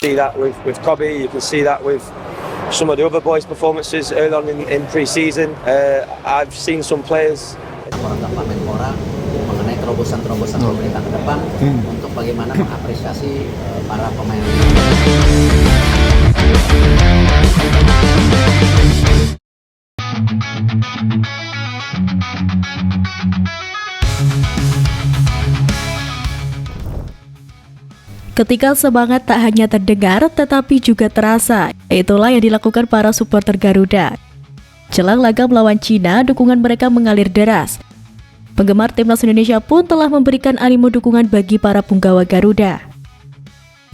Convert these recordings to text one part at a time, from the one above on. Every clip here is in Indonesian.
See that with Kobe, you can see that with some of the other boys' performances early on in pre-season. I've seen some players. Pak Menpora mengenai terobosan-terobosan pemerintah ke depan untuk bagaimana mengapresiasi para pemain. Ketika semangat tak hanya terdengar, tetapi juga terasa. Itulah yang dilakukan para supporter Garuda. Jelang laga melawan Cina, dukungan mereka mengalir deras. Penggemar timnas Indonesia pun telah memberikan animo dukungan bagi para punggawa Garuda.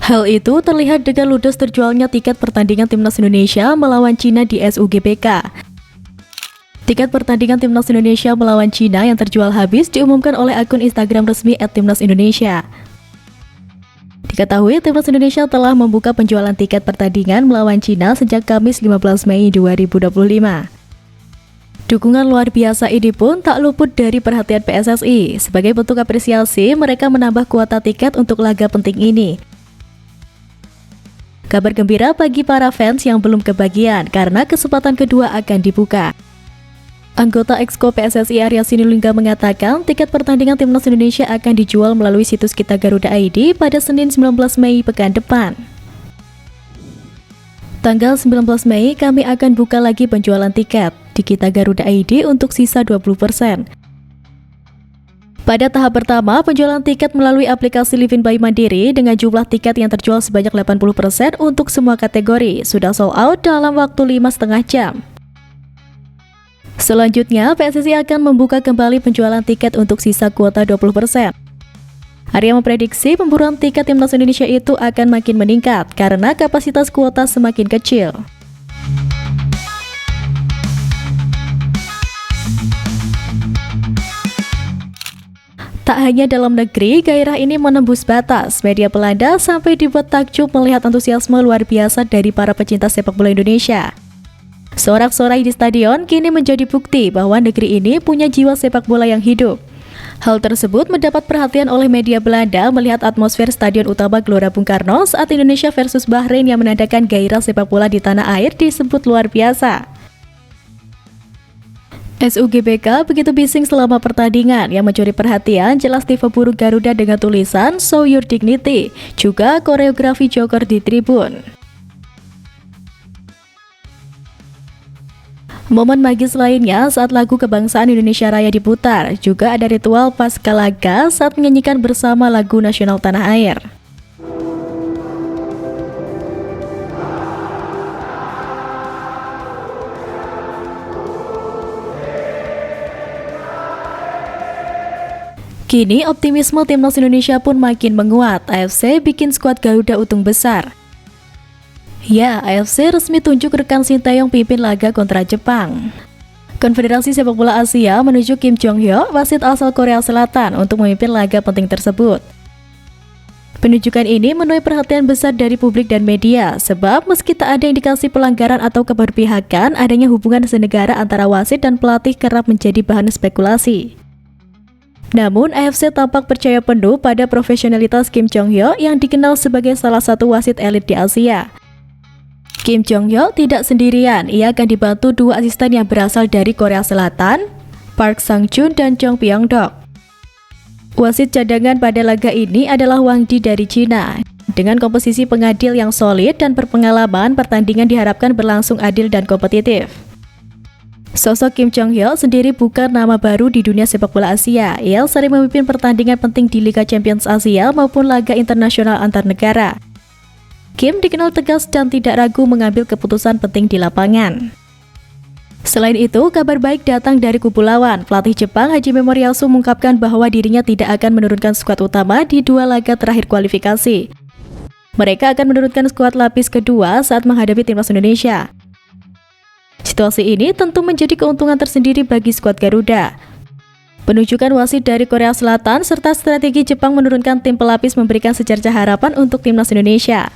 Hal itu terlihat dengan ludes terjualnya tiket pertandingan timnas Indonesia melawan Cina di SUGBK. Tiket pertandingan timnas Indonesia melawan Cina yang terjual habis diumumkan oleh akun Instagram resmi @timnasindonesia. Diketahui timnas Indonesia telah membuka penjualan tiket pertandingan melawan Cina sejak Kamis 15 Mei 2025. Dukungan luar biasa ini pun tak luput dari perhatian PSSI. Sebagai bentuk apresiasi, mereka menambah kuota tiket untuk laga penting ini. Kabar gembira bagi para fans yang belum kebagian karena kesempatan kedua akan dibuka. Anggota Exco PSSI Arya Sinulinga mengatakan tiket pertandingan timnas Indonesia akan dijual melalui situs Kita Garuda ID pada Senin 19 Mei pekan depan. Tanggal 19 Mei kami akan buka lagi penjualan tiket di Kita Garuda ID untuk sisa 20%. Pada tahap pertama, penjualan tiket melalui aplikasi Livin by Mandiri dengan jumlah tiket yang terjual sebanyak 80% untuk semua kategori sudah sold out dalam waktu 5,5 jam. Selanjutnya, PSSI akan membuka kembali penjualan tiket untuk sisa kuota 20%. Arya memprediksi pemburuan tiket timnas Indonesia itu akan makin meningkat karena kapasitas kuota semakin kecil. Tak hanya dalam negeri, gairah ini menembus batas. Media Belanda sampai dibuat takjub melihat antusiasme luar biasa dari para pecinta sepak bola Indonesia. Sorak-sorai di stadion kini menjadi bukti bahwa negeri ini punya jiwa sepak bola yang hidup. Hal tersebut mendapat perhatian oleh media Belanda melihat atmosfer Stadion Utama Gelora Bung Karno saat Indonesia versus Bahrain yang menandakan gairah sepak bola di tanah air disebut luar biasa. SUGBK begitu bising selama pertandingan. Yang mencuri perhatian jelas tipe burung Garuda dengan tulisan "Show Your Dignity", juga koreografi Joker di tribun. Momen magis lainnya saat lagu Kebangsaan Indonesia Raya diputar, juga ada ritual pasca laga saat menyanyikan bersama lagu nasional tanah air. Kini optimisme timnas Indonesia pun makin menguat. AFC bikin skuad Garuda untung besar. Ya, AFC resmi tunjuk rekan Sinteyong pimpin laga kontra Jepang. Konfederasi Sepak Bola Asia menunjuk Kim Jong-hyo, wasit asal Korea Selatan, untuk memimpin laga penting tersebut. Penunjukan ini menuai perhatian besar dari publik dan media, sebab meski tak ada indikasi pelanggaran atau keberpihakan, adanya hubungan senegara antara wasit dan pelatih kerap menjadi bahan spekulasi. Namun, AFC tampak percaya penuh pada profesionalitas Kim Jong-hyo yang dikenal sebagai salah satu wasit elit di Asia. Kim Jong-hyo tidak sendirian, ia akan dibantu dua asisten yang berasal dari Korea Selatan, Park Sang-jun dan Jong Pyong-dok. Wasit cadangan pada laga ini adalah Wang Di dari Cina. Dengan komposisi pengadil yang solid dan berpengalaman, pertandingan diharapkan berlangsung adil dan kompetitif. Sosok Kim Jong-hyo sendiri bukan nama baru di dunia sepak bola Asia. Ia sering memimpin pertandingan penting di Liga Champions Asia maupun laga internasional antar negara. Kim dikenal tegas dan tidak ragu mengambil keputusan penting di lapangan. Selain itu, kabar baik datang dari kubu lawan. Pelatih Jepang Hajime Moriyasu mengungkapkan bahwa dirinya tidak akan menurunkan skuad utama di dua laga terakhir kualifikasi. Mereka akan menurunkan skuad lapis kedua saat menghadapi timnas Indonesia. Situasi ini tentu menjadi keuntungan tersendiri bagi skuad Garuda. Penunjukan wasit dari Korea Selatan serta strategi Jepang menurunkan tim pelapis memberikan secercah harapan untuk timnas Indonesia.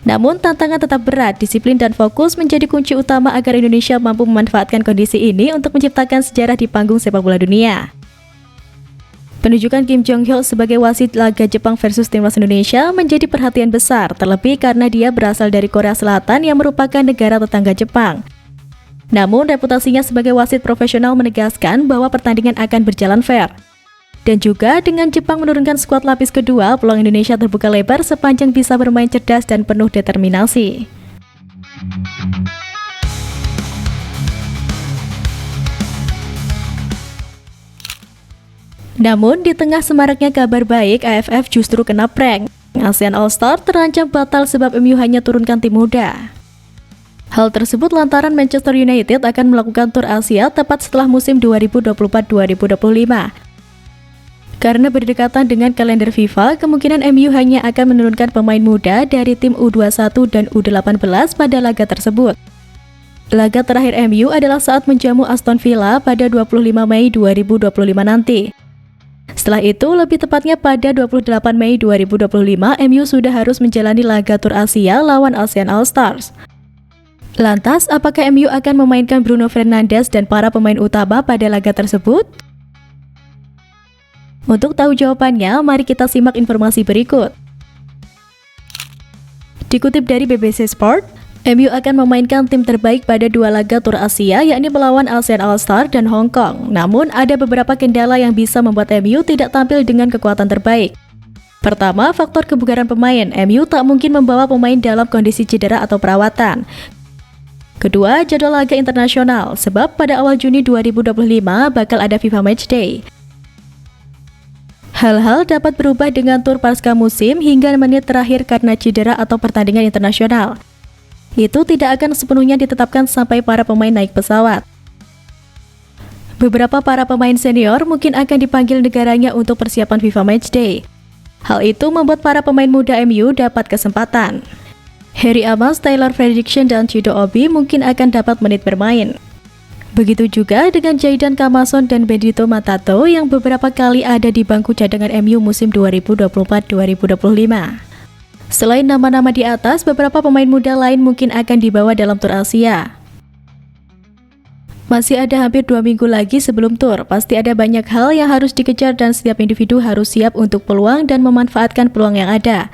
Namun tantangan tetap berat, disiplin dan fokus menjadi kunci utama agar Indonesia mampu memanfaatkan kondisi ini untuk menciptakan sejarah di panggung sepak bola dunia. Penunjukan Kim Jong Hyuk sebagai wasit laga Jepang versus timnas Indonesia menjadi perhatian besar, terlebih karena dia berasal dari Korea Selatan yang merupakan negara tetangga Jepang. Namun, reputasinya sebagai wasit profesional menegaskan bahwa pertandingan akan berjalan fair. Dan juga dengan Jepang menurunkan skuad lapis kedua, peluang Indonesia terbuka lebar sepanjang bisa bermain cerdas dan penuh determinasi. Namun, di tengah semaraknya kabar baik, AFF justru kena prank. ASEAN All-Star terancam batal sebab MU hanya turunkan tim muda. Hal tersebut lantaran Manchester United akan melakukan tur Asia tepat setelah musim 2024-2025. Karena berdekatan dengan kalender FIFA, kemungkinan MU hanya akan menurunkan pemain muda dari tim U21 dan U18 pada laga tersebut. Laga terakhir MU adalah saat menjamu Aston Villa pada 25 Mei 2025 nanti. Setelah itu, lebih tepatnya pada 28 Mei 2025, MU sudah harus menjalani laga tur Asia lawan ASEAN All-Stars. Lantas, apakah MU akan memainkan Bruno Fernandes dan para pemain utama pada laga tersebut? Untuk tahu jawabannya, mari kita simak informasi berikut. Dikutip dari BBC Sport, MU akan memainkan tim terbaik pada dua laga tur Asia, yakni melawan ASEAN All-Star dan Hong Kong. Namun, ada beberapa kendala yang bisa membuat MU tidak tampil dengan kekuatan terbaik. Pertama, faktor kebugaran pemain. MU tak mungkin membawa pemain dalam kondisi cedera atau perawatan. Kedua, jadwal laga internasional, sebab pada awal Juni 2025 bakal ada FIFA Matchday. Hal-hal dapat berubah dengan tur pasca musim hingga menit terakhir karena cedera atau pertandingan internasional. Itu tidak akan sepenuhnya ditetapkan sampai para pemain naik pesawat. Beberapa para pemain senior mungkin akan dipanggil negaranya untuk persiapan FIFA Matchday. Hal itu membuat para pemain muda MU dapat kesempatan. Harry Amos, Taylor Fredrickson, dan Chido Obi mungkin akan dapat menit bermain. Begitu juga dengan Jayden Kamason dan Benedito Matato yang beberapa kali ada di bangku cadangan MU musim 2024-2025. Selain nama-nama di atas, beberapa pemain muda lain mungkin akan dibawa dalam tur Asia. Masih ada hampir 2 minggu lagi sebelum tur, pasti ada banyak hal yang harus dikejar dan setiap individu harus siap untuk peluang dan memanfaatkan peluang yang ada.